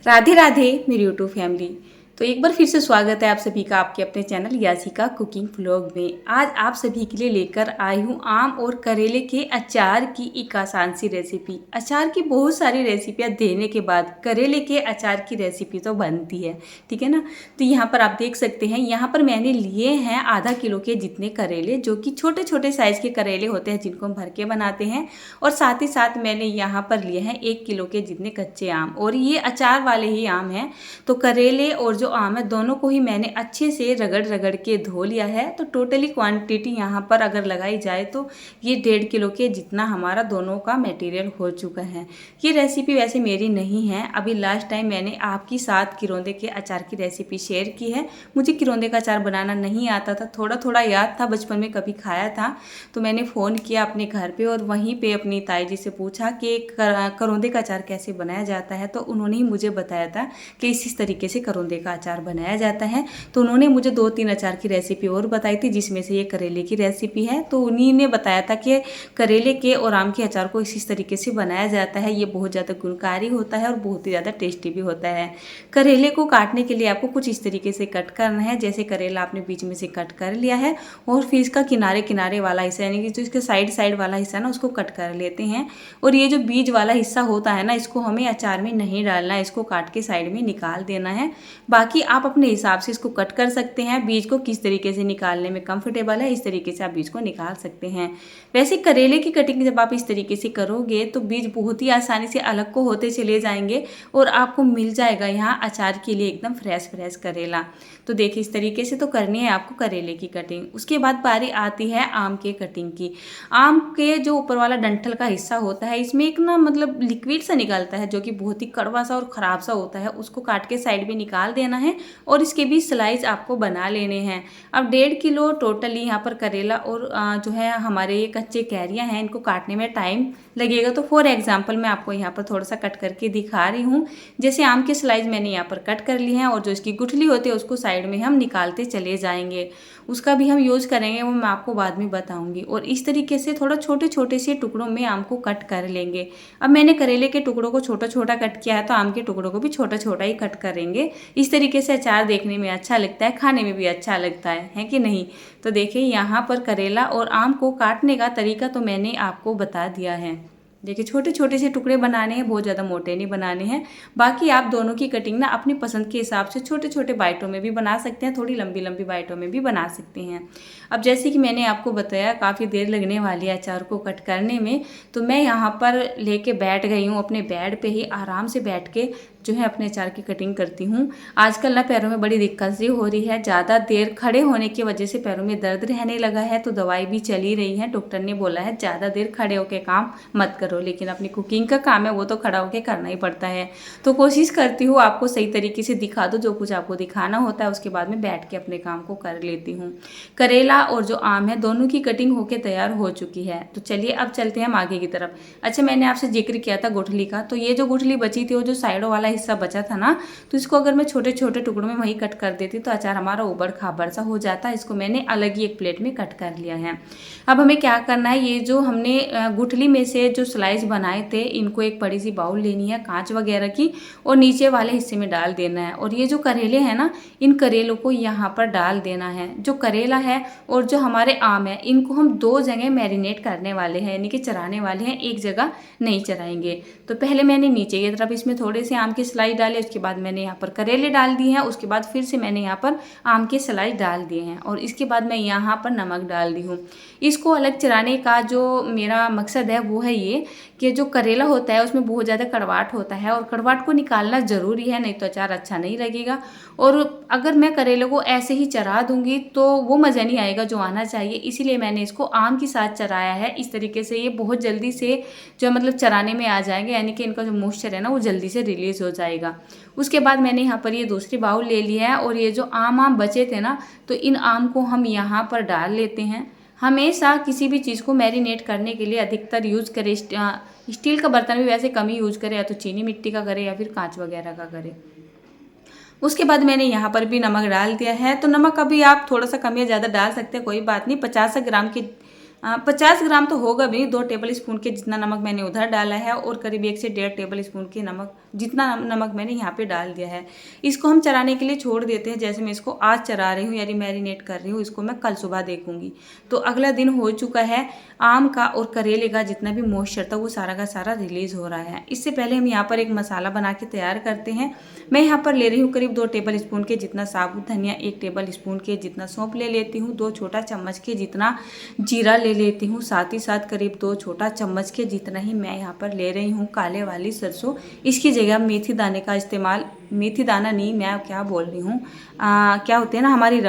राधे राधे मेरी YouTube family. तो एक बार फिर से स्वागत है आप सभी का आपके अपने चैनल यासिका कुकिंग व्लॉग में। आज आप सभी के लिए लेकर आई हूँ आम और करेले के अचार की एक आसान सी रेसिपी। अचार की बहुत सारी रेसिपियाँ देने के बाद करेले के अचार की रेसिपी तो बनती है, ठीक है ना। तो यहाँ पर आप देख सकते हैं, यहाँ पर मैंने लिए हैं आधा किलो के जितने करेले, जो कि छोटे छोटे साइज़ के करेले होते हैं जिनको हम भर के बनाते हैं। और साथ ही साथ मैंने यहाँ पर लिए हैं 1 किलो के जितने कच्चे आम, और ये अचार वाले ही आम हैं। तो करेले और जो आम है दोनों को ही मैंने अच्छे से रगड़ रगड़ के धो लिया है। तो टोटली क्वांटिटी यहाँ पर अगर लगाई जाए तो ये 1.5 किलो के जितना हमारा दोनों का मटेरियल हो चुका है। ये रेसिपी वैसे मेरी नहीं है, अभी लास्ट टाइम मैंने आपके साथ किरोंदे के अचार की रेसिपी शेयर की है। मुझे किरोंदे का अचार बनाना नहीं आता था, थोड़ा थोड़ा याद था, बचपन में कभी खाया था। तो मैंने फ़ोन किया अपने घर पे और वहीं पे अपनी ताई जी से पूछा कि करौंदे का अचार कैसे बनाया जाता है। तो उन्होंने ही मुझे बताया था कि इस तरीके से करौंदे का अचार बनाया जाता है। तो उन्होंने मुझे 2-3 अचार की रेसिपी और बताई थी, जिसमें से ये करेले की रेसिपी है। तो उन्हीं ने बताया था कि करेले के और आम के अचार को इस तरीके से बनाया जाता है। ये बहुत ज़्यादा गुणकारी होता है और बहुत ही ज़्यादा टेस्टी भी होता है। करेले को काटने के लिए आपको कुछ इस तरीके से कट करना है। जैसे करेला आपने बीच में से कट कर लिया है और फिर इसका किनारे किनारे वाला हिस्सा, यानी कि जो इसके साइड साइड वाला हिस्सा ना, उसको कट कर लेते हैं। और ये जो बीज वाला हिस्सा होता है ना, इसको हमें अचार में नहीं डालना है, इसको काट के साइड में निकाल देना है। बाकी आप अपने हिसाब से इसको कट कर सकते हैं। बीज को किस तरीके से निकालने में कंफर्टेबल है, इस तरीके से आप बीज को निकाल सकते हैं। वैसे करेले की कटिंग जब आप इस तरीके से करोगे तो बीज बहुत ही आसानी से अलग को होते चले जाएंगे और आपको मिल जाएगा यहाँ अचार के लिए एकदम फ्रेश फ्रेश करेला। तो देखिए इस तरीके से तो करनी है आपको करेले की कटिंग। उसके बाद बारी आती है आम के कटिंग की। आम के जो ऊपर वाला डंठल का हिस्सा होता है, इसमें एक ना मतलब लिक्विड सा निकलता है जो कि बहुत ही कड़वा सा और ख़राब सा होता है। उसको काट के साइड में निकाल देना है और इसके भी स्लाइस आपको बना लेने हैं। अब 1.5 किलो टोटली यहाँ पर करेला और जो है हमारे ये कच्चे कैरियाँ हैं, इनको काटने में टाइम लगेगा। तो फॉर एग्जाम्पल मैं आपको यहाँ पर थोड़ा सा कट करके दिखा रही हूँ। जैसे आम के स्लाइस मैंने यहाँ पर कट कर लिए हैं और जो इसकी गुठली होती है उसको साइड में हम निकालते चले जाएंगे। उसका भी हम यूज़ करेंगे, वो मैं आपको बाद में बताऊंगी। और इस तरीके से थोड़ा छोटे छोटे से टुकड़ों में आम को कट कर लेंगे। अब मैंने करेले के टुकड़ों को छोटा छोटा कट किया है, तो आम के टुकड़ों को भी छोटा छोटा ही कट करेंगे। इस तरीके से अचार देखने में अच्छा लगता है, खाने में भी अच्छा लगता है कि नहीं। तो देखिए यहाँ पर करेला और आम को काटने का तरीका तो मैंने आपको बता दिया है। देखिए छोटे छोटे से टुकड़े बनाने हैं, बहुत ज़्यादा मोटे नहीं बनाने हैं। बाकी आप दोनों की कटिंग ना अपनी पसंद के हिसाब से छोटे छोटे बाइटों में भी बना सकते हैं, थोड़ी लंबी लंबी बाइटों में भी बना सकते हैं। अब जैसे कि मैंने आपको बताया काफ़ी देर लगने वाली है अचार को कट करने में, तो मैं यहाँ पर लेके बैठ गई हूँ अपने बेड पे ही आराम से बैठ के जो है अपने अचार की कटिंग करती हूँ। आजकल ना पैरों में बड़ी दिक्कत सी हो रही है, ज़्यादा देर खड़े होने की वजह से पैरों में दर्द रहने लगा है। तो दवाई भी चली रही है, डॉक्टर ने बोला है ज़्यादा देर खड़े होकर काम मत करो, लेकिन अपनी कुकिंग का काम है वो तो खड़ा होकर करना ही पड़ता है। तो कोशिश करती हूँ आपको सही तरीके से दिखा दो, जो कुछ आपको दिखाना होता है उसके बाद में बैठ के अपने काम को कर लेती हूँ। करेला और जो आम है दोनों की कटिंग होके तैयार हो चुकी है। तो चलिए अब चलते हैं हम आगे की तरफ। अच्छा, मैंने आपसे जिक्र किया था गुठली का, तो ये जो गुठली बची थी वो जो साइडों वाला हिस्सा बचा था ना, तो इसको अगर मैं छोटे छोटे टुकड़ों में वही कट कर देती तो अचार हमारा उबड़ खाबड़ सा हो जाता। इसको मैंने अलग ही एक प्लेट में कट कर लिया है। अब हमें क्या करना है, ये जो हमने गुठली में से जो स्लाइस बनाए थे इनको एक बड़ी सी बाउल लेनी है कांच वगैरह की, और नीचे वाले हिस्से में डाल देना है। और ये जो करेले हैं ना, इन करेलों को यहाँ पर डाल देना है। जो करेला है और जो हमारे आम है, इनको हम 2 जगह मैरिनेट करने वाले हैं, यानी कि चराने वाले हैं, एक जगह नहीं चराएंगे। तो पहले मैंने नीचे की तरफ इसमें थोड़े से आम के स्लाइस डाले, उसके बाद मैंने यहाँ पर करेले डाल दिए हैं, उसके बाद फिर से मैंने यहाँ पर आम के स्लाइस डाल दिए हैं, और इसके बाद मैं यहाँ पर नमक डाल दी हूँ। इसको अलग चराने का जो मेरा मकसद है वो है ये कि जो करेला होता है उसमें बहुत ज़्यादा कड़वाहट होता है, और कड़वाहट को निकालना ज़रूरी है, नहीं तो अचार अच्छा नहीं लगेगा। और अगर मैं करेले को ऐसे ही चरा दूंगी तो वो मज़ा नहीं आएगा जो आना चाहिए, इसीलिए मैंने इसको आम के साथ चराया है। इस तरीके से ये बहुत जल्दी से जो मतलब चराने में आ जाएंगे, यानी कि इनका जो मॉइस्चर है ना वो जल्दी से रिलीज़ हो जाएगा। उसके बाद मैंने यहाँ पर ये दूसरी बाउल ले लिया है, और ये जो आम बचे थे ना, तो इन आम को हम यहाँ पर डाल लेते हैं। हमेशा किसी भी चीज़ को मैरिनेट करने के लिए अधिकतर यूज़ करें स्टील का बर्तन भी वैसे कम ही यूज़ करें, या तो चीनी मिट्टी का करें या फिर कांच वगैरह का करें। उसके बाद मैंने यहाँ पर भी नमक डाल दिया है। तो नमक अभी आप थोड़ा सा कम या ज़्यादा डाल सकते हैं, कोई बात नहीं। 50 ग्राम के 50 ग्राम तो होगा भी, 2 टेबल स्पून के जितना नमक मैंने उधर डाला है और करीब 1 से 1.5 टेबल स्पून के नमक जितना नमक मैंने यहाँ पे डाल दिया है। इसको हम चराने के लिए छोड़ देते हैं। जैसे मैं इसको आज चरा रही हूँ यानी मैरिनेट कर रही हूँ, इसको मैं कल सुबह देखूंगी। तो अगला दिन हो चुका है। आम का और करेले का जितना भी मॉइस्चर था वो सारा का सारा रिलीज हो रहा है। इससे पहले हम यहाँ पर एक मसाला बना के तैयार करते हैं। मैं यहाँ पर ले रही हूँ करीब 2 टेबल स्पून के जितना साबुत धनिया, 1 टेबल स्पून के जितना सौंफ ले लेती हूँ, 2 छोटा चम्मच के जितना जीरा ले लेती हूँ, साथ ही साथ करीब 2 छोटा चम्मच के जितना ही मैं यहाँ पर ले रही हूँ काले वाली सरसों। इसकी जगह मेथी दाने का इस्तेमाल, मेथी दाना नहीं, मैं क्या बोल रही हूँ, क्या होते हैं ना हमारी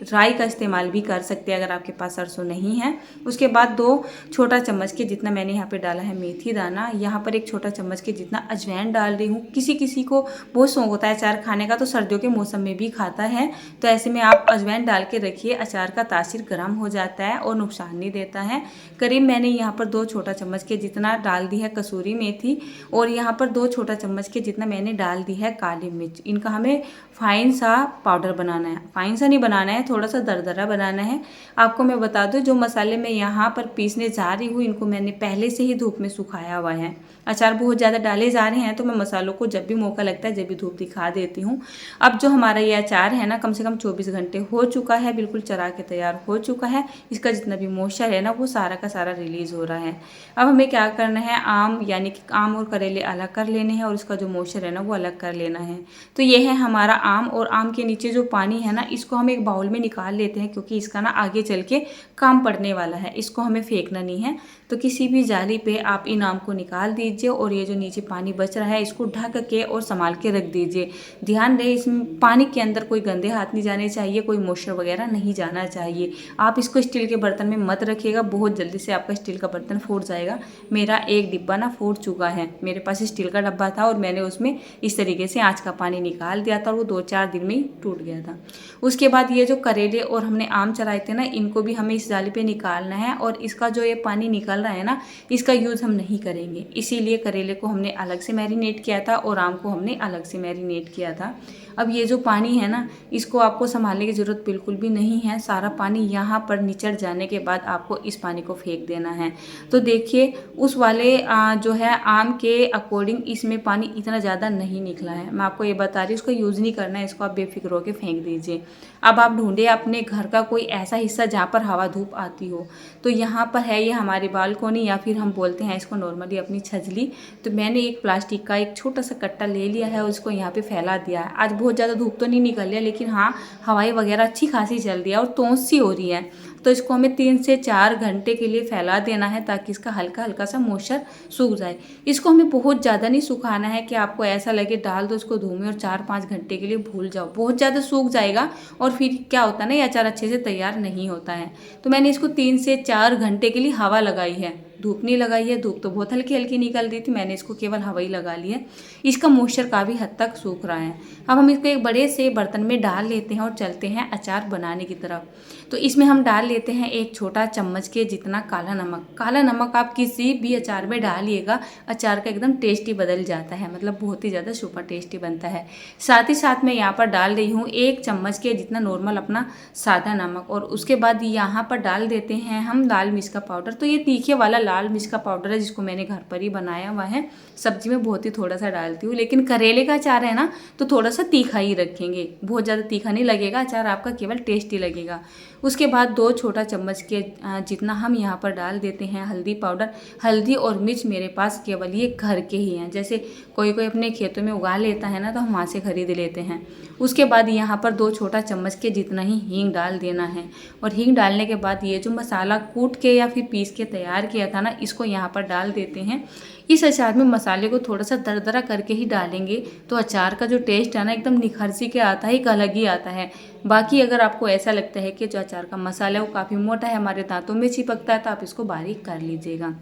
राई का इस्तेमाल भी कर सकते हैं अगर आपके पास सरसों नहीं है। उसके बाद 2 छोटा चम्मच के जितना मैंने यहाँ पे डाला है मेथी दाना। यहाँ पर 1 छोटा चम्मच के जितना अजवाइन डाल रही हूँ। किसी किसी को बहुत शौक होता है अचार खाने का, तो सर्दियों के मौसम में भी खाता है, तो ऐसे में आप अजवाइन डाल के रखिए। अचार का तासीर गर्म हो जाता है और नुकसान नहीं देता है। करीब मैंने यहाँ पर 2 छोटा चम्मच के जितना डाल दी है कसूरी मेथी और यहाँ पर 2 छोटा चम्मच के जितना मैंने डाल दी है काली मिर्च। इनका हमें फाइन सा पाउडर बनाना है, फाइन सा नहीं बनाना है, थोड़ा सा दरदरा बनाना है। आपको मैं बता दूं जो मसाले मैं यहाँ पर पीसने जा रही हूँ इनको मैंने पहले से ही धूप में सुखाया हुआ है। अचार बहुत ज़्यादा डाले जा रहे हैं तो मैं मसालों को जब भी मौका लगता है जब भी धूप दिखा देती हूँ। अब जो हमारा ये अचार है ना कम से कम 24 घंटे हो चुका है, बिल्कुल चरा के तैयार हो चुका है। इसका जितना भी मॉइस्चर है ना वो सारा का सारा रिलीज़ हो रहा है। अब हमें क्या करना है, आम यानी कि आम और करेले अलग कर लेने हैं और इसका जो मॉइस्चर है ना वो अलग कर लेना है। तो ये है हमारा आम, और आम के नीचे जो पानी है ना इसको हम एक बाउल में निकाल लेते हैं क्योंकि इसका ना आगे चल के काम पड़ने वाला है, इसको हमें फेंकना नहीं है। तो किसी भी जाली पे आप इन आम को निकाल दीजिए और ये जो नीचे पानी बच रहा है इसको ढक के और संभाल के रख दीजिए। ध्यान रहे इसमें पानी के अंदर कोई गंदे हाथ नहीं जाने चाहिए, कोई मॉइस्चर वगैरह नहीं जाना चाहिए। आप इसको स्टील के बर्तन में मत रखिएगा, बहुत जल्दी से आपका स्टील का बर्तन फूट जाएगा। मेरा एक डिब्बा ना फूट चुका है, मेरे पास स्टील का डब्बा था और मैंने उसमें इस तरीके से आँच का पानी निकाल दिया था और वो 2-4 दिन में ही टूट गया था। उसके बाद ये जो करेले और हमने आम चराए थे ना इनको भी हमें इस जाली पे निकालना है और इसका जो ये पानी निकल रहा है ना इसका यूज़ हम नहीं करेंगे। इसीलिए करेले को हमने अलग से मैरिनेट किया था और आम को हमने अलग से मैरिनेट किया था। अब ये जो पानी है ना इसको आपको संभालने की ज़रूरत बिल्कुल भी नहीं है। सारा पानी यहाँ पर निचड़ जाने के बाद आपको इस पानी को फेंक देना है। तो देखिए उस वाले जो है आम के अकॉर्डिंग इसमें पानी इतना ज़्यादा नहीं निकला है, मैं आपको ये बता रही हूँ। इसको यूज़ नहीं करना है, इसको आप बेफिक्र होकर फेंक दीजिए। अब आप ढूंढे अपने घर का कोई ऐसा हिस्सा जहाँ पर हवा धूप आती हो, तो यहाँ पर है ये हमारी बालकोनी या फिर हम बोलते हैं इसको नॉर्मली अपनी छजली। तो मैंने एक प्लास्टिक का एक छोटा सा कट्टा ले लिया है और इसको यहाँ पे फैला दिया है। आज बहुत ज़्यादा धूप तो नहीं निकल रही है लेकिन हाँ हवाई वगैरह अच्छी खासी चल रही है और तोंस सी हो रही है। तो इसको हमें 3 से 4 घंटे के लिए फैला देना है ताकि इसका हल्का हल्का सा मॉइस्चर सूख जाए। इसको हमें बहुत ज़्यादा नहीं सुखाना है कि आपको ऐसा लगे डाल दो इसको धूप में और 4-5 घंटे के लिए भूल जाओ, बहुत ज़्यादा सूख जाएगा और फिर क्या होता है ना ये अचार अच्छे से तैयार नहीं होता है। तो मैंने इसको 3 से 4 घंटे के लिए हवा लगाई है, धूप नहीं लगाई है। धूप तो बहुत हल्की हल्की निकल रही थी, मैंने इसको केवल हवा ही लगा ली है। इसका मॉइस्चर काफ़ी हद तक सूख रहा है। अब हम इसको एक बड़े से बर्तन में डाल लेते हैं और चलते हैं अचार बनाने की तरफ। तो इसमें हम डाल लेते हैं 1 छोटा चम्मच के जितना काला नमक। काला नमक आप किसी भी अचार में डालिएगा, अचार का एकदम टेस्ट ही बदल जाता है, मतलब बहुत ही ज़्यादा सुपर टेस्टी बनता है। साथ ही साथ मैं यहाँ पर डाल रही हूँ 1 चम्मच के जितना नॉर्मल अपना सादा नमक, और उसके बाद यहाँ पर डाल देते हैं हम लाल मिर्च का पाउडर। तो ये तीखे वाला लाल मिर्च का पाउडर है जिसको मैंने घर पर ही बनाया हुआ है। सब्जी में बहुत ही थोड़ा सा डालती हूँ, लेकिन करेले का अचार है ना तो थोड़ा सा तीखा ही रखेंगे, बहुत ज़्यादा तीखा नहीं लगेगा अचार आपका, केवल टेस्टी लगेगा। उसके बाद 2 छोटा चम्मच के जितना हम यहाँ पर डाल देते हैं हल्दी पाउडर। हल्दी और मिर्च मेरे पास केवल ये घर के ही हैं, जैसे कोई कोई अपने खेतों में उगा लेता है ना तो हम वहाँ से खरीद लेते हैं। उसके बाद यहाँ पर 2 छोटा चम्मच के जितना ही हींग डाल देना है, और हींग डालने के बाद ये जो मसाला कूट के या फिर पीस के तैयार किया था ना इसको यहाँ पर डाल देते हैं। इस अचार में मसाले को थोड़ा सा दरदरा करके ही डालेंगे तो अचार का जो टेस्ट है ना एकदम निखर सी के आता है, एक अलग ही आता है। बाकी अगर आपको ऐसा लगता है कि जो अचार का मसाला है वो काफ़ी मोटा है, हमारे दांतों में चिपकता है, तो आप इसको बारीक कर लीजिएगा।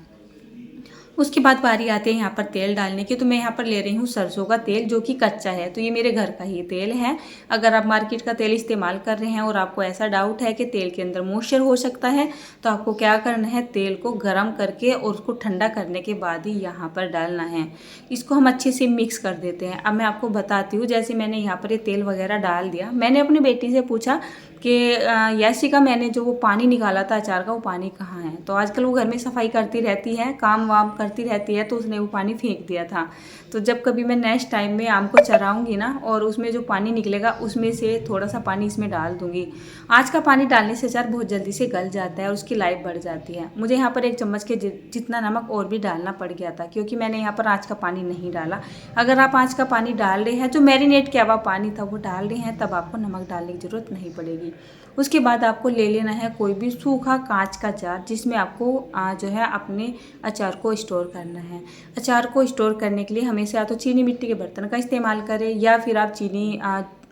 उसके बाद बारी आती है यहाँ पर तेल डालने की। तो मैं यहाँ पर ले रही हूँ सरसों का तेल, जो कि कच्चा है। तो ये मेरे घर का ही तेल है। अगर आप मार्केट का तेल इस्तेमाल कर रहे हैं और आपको ऐसा डाउट है कि तेल के अंदर मॉइस्चर हो सकता है, तो आपको क्या करना है, तेल को गर्म करके और उसको ठंडा करने के बाद ही यहाँ पर डालना है। इसको हम अच्छे से मिक्स कर देते हैं। अब मैं आपको बताती हूँ, जैसे मैंने यहाँ पर ये तेल वगैरह डाल दिया, मैंने अपनी बेटी से पूछा कि यासिका, मैंने जो वो पानी निकाला था अचार का, वो पानी कहाँ है। तो आजकल वो घर में सफाई करती रहती है, काम वाम करती रहती है, तो उसने वो पानी फेंक दिया था। तो जब कभी मैं नेक्स्ट टाइम में आम को चराऊंगी ना, और उसमें जो पानी निकलेगा उसमें से थोड़ा सा पानी इसमें डाल दूंगी। आज का पानी डालने से अचार बहुत जल्दी से गल जाता है और उसकी लाइफ बढ़ जाती है। मुझे यहाँ पर 1 चम्मच के जितना नमक और भी डालना पड़ गया था, क्योंकि मैंने यहाँ पर आज का पानी नहीं डाला। अगर आप आज का पानी डाल रहे हैं, जो मैरिनेट किया हुआ पानी था वो डाल रहे हैं, तब आपको नमक डालने की ज़रूरत नहीं पड़ेगी। उसके बाद आपको ले लेना है कोई भी सूखा कांच का जार, जिसमें आपको जो है अपने अचार को स्टोर करना है। अचार को स्टोर करने के लिए हमेशा या तो चीनी मिट्टी के बर्तन का इस्तेमाल करें, या फिर आप चीनी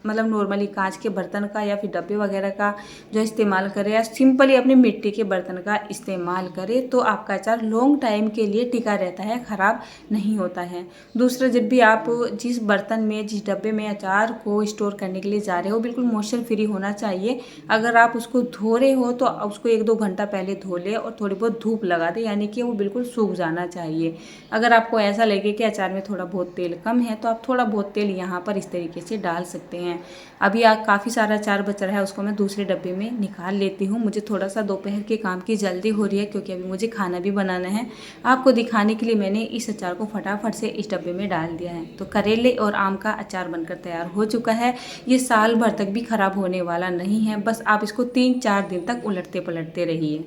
मतलब नॉर्मली कांच के बर्तन का या फिर डब्बे वगैरह का जो इस्तेमाल करें, या सिंपली अपने मिट्टी के बर्तन का इस्तेमाल करें, तो आपका अचार लॉन्ग टाइम के लिए टिका रहता है, ख़राब नहीं होता है। दूसरा, जब भी आप जिस बर्तन में, जिस डब्बे में अचार को स्टोर करने के लिए जा रहे हो, बिल्कुल मॉइस्चर फ्री होना चाहिए। अगर आप उसको धो रहे हो तो उसको 1-2 घंटा पहले धो ले और थोड़ी बहुत धूप लगा दे, यानी कि वो बिल्कुल सूख जाना चाहिए। अगर आपको ऐसा लगे कि अचार में थोड़ा बहुत तेल कम है, तो आप थोड़ा बहुत तेल यहाँ पर इस तरीके से डाल सकते हैं। अभी काफ़ी सारा अचार बच रहा है, उसको मैं दूसरे डब्बे में निकाल लेती हूँ। मुझे थोड़ा सा दोपहर के काम की जल्दी हो रही है, क्योंकि अभी मुझे खाना भी बनाना है। आपको दिखाने के लिए मैंने इस अचार को फटाफट से इस डब्बे में डाल दिया है। तो करेले और आम का अचार बनकर तैयार हो चुका है। ये साल भर तक भी ख़राब होने वाला नहीं है, बस आप इसको 3-4 दिन तक उलटते पलटते रहिए।